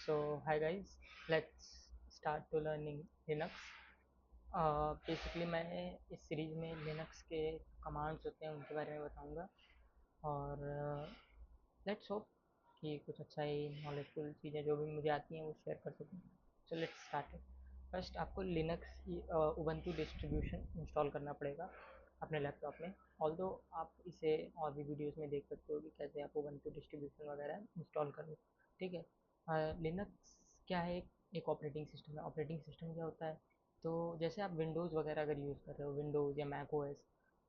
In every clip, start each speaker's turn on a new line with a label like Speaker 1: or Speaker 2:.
Speaker 1: So hi guys, let's start to learning Linux. Basically मैं इस series में Linux के कमांड्स होते हैं उनके बारे में बताऊंगा और लेट्स होप कि कुछ अच्छा ही नॉलेजफुल चीज़ें जो भी मुझे आती हैं वो शेयर कर सकूँ. So let's start. फर्स्ट आपको लिनक्स उबंटू डिस्ट्रीब्यूशन इंस्टॉल करना पड़ेगा अपने लैपटॉप में. ऑल्दो आप इसे और भी वीडियोस में देख सकते हो कि कैसे आप उबंटू डिस्ट्रीब्यूशन वगैरह इंस्टॉल करो. ठीक है. लिनक्स क्या है? एक ऑपरेटिंग सिस्टम है. ऑपरेटिंग सिस्टम क्या होता है? तो जैसे आप विंडोज़ वगैरह अगर यूज़ कर रहे हो, विंडोज़ या मैक ओएस,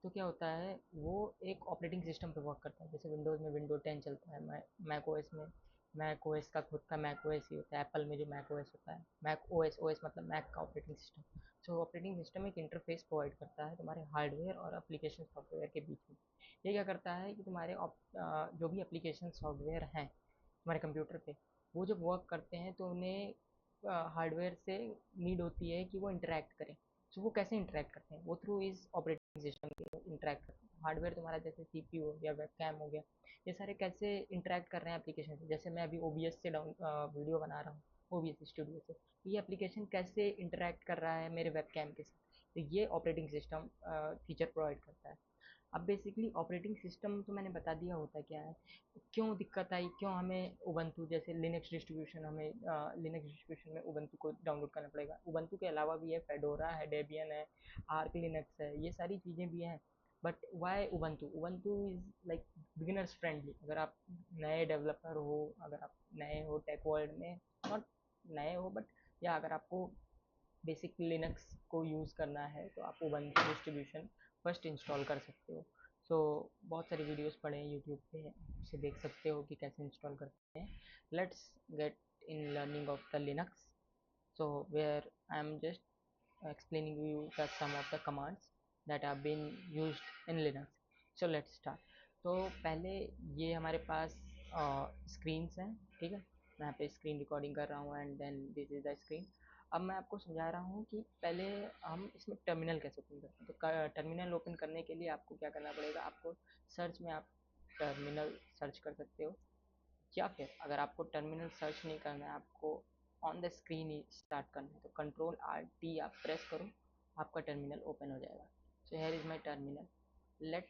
Speaker 1: तो क्या होता है वो एक ऑपरेटिंग सिस्टम पे वर्क करता है. जैसे विंडोज़ में विंडो 10 चलता है, मैक ओएस में मैक ओएस का खुद का मैक ओएस ही होता है. एप्पल में जो मैक ओएस होता है, मैक ओएस, ओएस मतलब मैक का ऑपरेटिंग सिस्टम. सो ऑपरेटिंग सिस्टम एक इंटरफेस प्रोवाइड करता है तुम्हारे हार्डवेयर और एप्लीकेशन सॉफ्टवेयर के बीच में. ये क्या करता है कि तुम्हारे जो भी एप्लीकेशन सॉफ्टवेयर हैं तुम्हारे कंप्यूटर पे, वो जब वर्क करते हैं तो उन्हें हार्डवेयर से नीड होती है कि वो इंटरेक्ट करें. सो वो कैसे इंटरेक्ट करते हैं? वो थ्रू इस ऑपरेटिंग सिस्टम के इंटरेक्ट करते हैं. हार्डवेयर तुम्हारा जैसे सीपीयू हो गया, वेबकैम हो गया, ये सारे कैसे इंटरेक्ट कर रहे हैं एप्लीकेशन से. जैसे मैं अभी ओबीएस से वीडियो बना रहा हूँ, ओबीएस स्टूडियो से, तो ये एप्लीकेशन कैसे इंटरेक्ट कर रहा है मेरे वेबकैम के साथ, तो ये ऑपरेटिंग सिस्टम फीचर प्रोवाइड करता है. अब बेसिकली ऑपरेटिंग सिस्टम तो मैंने बता दिया होता क्या है. क्यों दिक्कत आई, क्यों हमें उबंटू जैसे लिनक्स डिस्ट्रीब्यूशन, हमें लिनक्स डिस्ट्रीब्यूशन में उबंटू को डाउनलोड करना पड़ेगा. उबंटू के अलावा भी है, फेडोरा है, डेबियन है, आर्क लिनक्स है, ये सारी चीज़ें भी हैं. But why Ubuntu? Ubuntu is like beginners friendly. अगर आप नए डेवलपर हो, अगर आप नए हो टेक वर्ल्ड में, नॉट नए हो बट या अगर आपको बेसिक लिनक्स को यूज़ करना है तो आप उबंटू डिस्ट्रीब्यूशन फर्स्ट इंस्टॉल कर सकते हो. सो बहुत सारी वीडियोस पड़े हैं यूट्यूब पे, उसे देख सकते हो कि कैसे इंस्टॉल करते हैं. Let's get in learning of the Linux. So where I am just explaining you the some of the commands that have been used in Linux. So let's start. तो पहले ये हमारे पास स्क्रीन्स हैं. ठीक है, मैं यहाँ पे स्क्रीन रिकॉर्डिंग कर रहा हूँ and then this is the screen. अब मैं आपको समझा रहा हूँ कि पहले हम इसमें टर्मिनल कैसे ओपन करते हैं. तो टर्मिनल ओपन करने के लिए आपको क्या करना पड़ेगा, आपको सर्च में आप टर्मिनल सर्च कर सकते हो, या फिर अगर आपको टर्मिनल सर्च नहीं करना है, आपको ऑन द स्क्रीन ही स्टार्ट करना है, तो कंट्रोल आर टी आप प्रेस करो, आपका टर्मिनल ओपन हो जाएगा. So here is my terminal. Let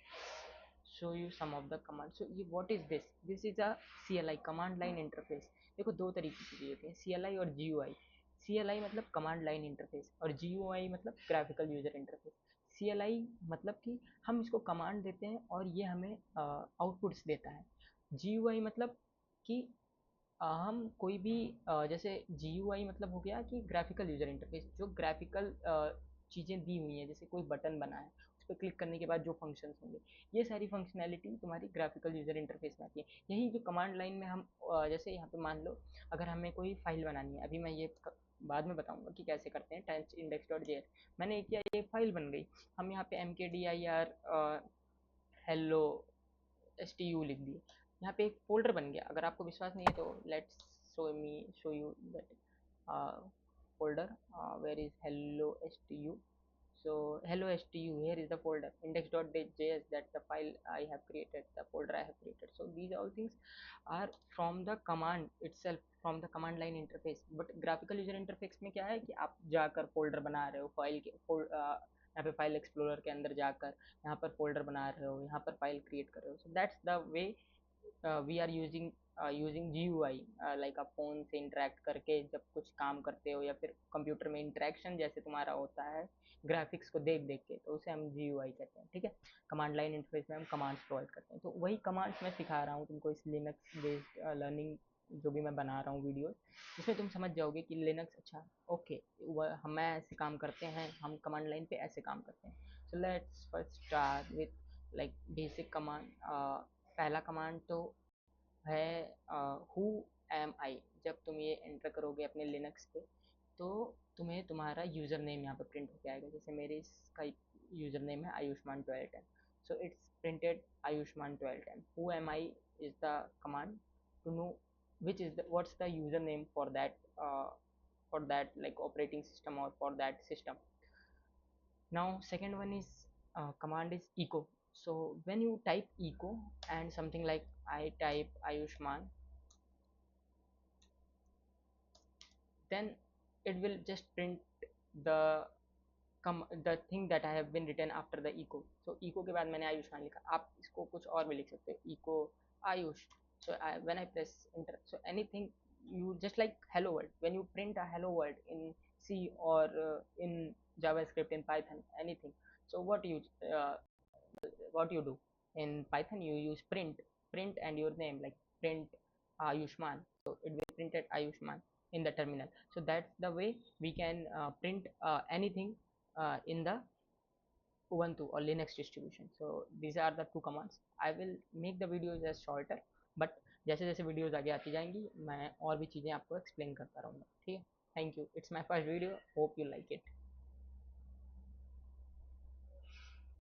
Speaker 1: show you some of the command. So ये what is this? This is a C L I, command line interface. देखो दो तरीके की चीज़ें होती हैं, सी एल आई और जी U I. C L I मतलब कमांड लाइन इंटरफेस और जी यू आई मतलब graphical user interface. C L I मतलब कि हम इसको कमांड देते हैं और ये हमें आउटपुट्स देता है. जी यू आई मतलब कि हम कोई भी जैसे जी यू आई मतलब हो गया कि ग्राफिकल यूजर इंटरफेस, जो ग्राफिकल चीज़ें दी हुई हैं, जैसे कोई बटन बना है उस पर क्लिक करने के बाद जो फंक्शंस होंगे, ये सारी फंक्शनैलिटी तुम्हारी ग्राफिकल यूजर इंटरफेस में आती है. यही जो कमांड लाइन में हम जैसे यहाँ पे मान लो अगर हमें कोई फाइल बनानी है, अभी मैं ये बाद में बताऊंगा कि कैसे करते हैं. टेंस इंडेक्स डॉट जे, मैंने किया, ये फाइल बन गई. हम यहाँ पे एम के D I R hello S T U लिख दिए, यहाँ पे एक फोल्डर बन गया. अगर आपको विश्वास नहीं है तो let's show you that folder where is hello stu. So hello stu, here is the folder index.js, that's the file I have created, the folder I have created. So these all things are from the command itself, from the command line interface. But graphical user interface में क्या है कि आप जाकर folder बना रहे हो, file के यहाँ पे फाइल एक्सप्लोरर के अंदर जाकर यहाँ पर फोल्डर बना रहे हो, यहाँ पर फाइल क्रिएट कर रहे हो. So that's the way we are using G U I. Like आप फ़ोन से इंटरेक्ट करके जब कुछ काम करते हो या फिर कंप्यूटर में इंटरेक्शन जैसे तुम्हारा होता है ग्राफिक्स को देख देख के, तो उसे हम जी यू आई कहते हैं. ठीक है, कमांड लाइन इंटरफेस में हम कमांड्स प्रोवाइड करते हैं. तो वही कमांड्स मैं सिखा रहा हूँ तुमको इस लिनक्स बेस्ड लर्निंग जो भी मैं बना रहा हूँ वीडियो, इसमें तुम समझ जाओगे कि लिनक्स अच्छा ओके हम ऐसे काम करते हैं, हम कमांड लाइन पे ऐसे काम करते हैं. So let's first start with like basic command. पहला कमांड तो है हु एम आई. जब तुम ये एंटर करोगे अपने लिनक्स पे तो तुम्हें तुम्हारा यूज़र नेम यहाँ पे प्रिंट होके आएगा. जैसे मेरे इसका यूज़र नेम है Ayushman 1210. So it's printed Ayushman 1210. Who am I is the command to know which is the what's the username for that like operating system or for that system. Now second one is command is echo. So when you type echo and something like I type Ayushman, then it will just print the the thing that I have been written after the echo. So echo के बाद मैंने आयुष्मान लिखा, आप इसको कुछ और भी लिख सकते हो, echo Ayush. So when I press enter, so anything, you just like hello world, when you print a hello world in C or in JavaScript, in Python, anything. So uh, what you do in Python, you use print and your name, like print Ayushman, so it will print it Ayushman in the terminal. So that's the way we can print anything in the Ubuntu or Linux distribution. So these are the two commands. I will make the videos as shorter, but जैसे जैसे videos आगे आती जाएंगी मैं और भी चीज़ें आपको एक्सप्लेन करता रहूँगा. ठीक है, thank you. It's my first video, hope you like it.